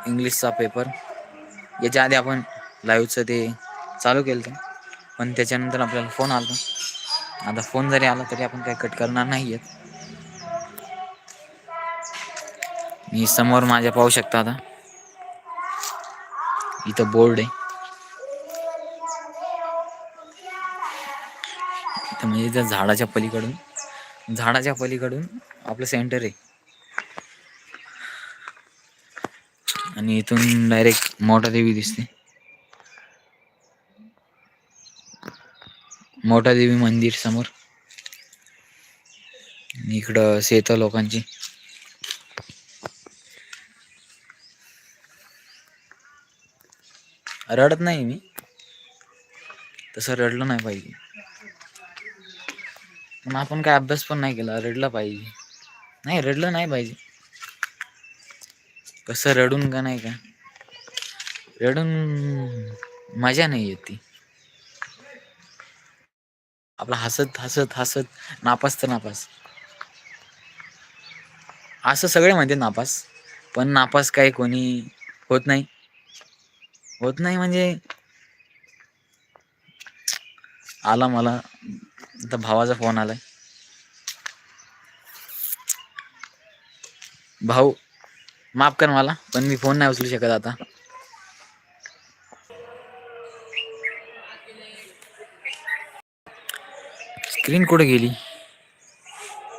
इंग्लिशचा पेपर. याच्या आधी आपण लाईव्हचं ते चालू केलं होतं, पण त्याच्यानंतर आपल्याला फोन आला. आता फोन जरी आला तरी आपण काही कट करणार नाही आहेत. मी समोर माझ्या पाहू शकता आता इथं बोर्ड आहे. इथं म्हणजे त्या झाडाच्या पलीकडून आपलं सेंटर आहे. आणि इथून डायरेक्ट मोठा देवी दिसते. मोठा देवी मंदिर समोर. इकडं शेत लोकांची. रडत नाही मी, तसं रडलं नाही पाहिजे. पण आपण काय अभ्यास पण नाही केला, रडलं पाहिजे. नाही, रडलं नाही पाहिजे. कसं रडून का नाही का, रडून मजा नाही येत ती. आपला हसत हसत हसत नापास तर नापास. असं सगळे म्हणते नापास, पण नापास काही कोणी होत नाही. होत नाही म्हणजे आला मला आता भावाचा फोन आलाय. भाऊ माफ कर मला, पण मी फोन नाही उचलू शकत आता. स्क्रीन कुठे गेली?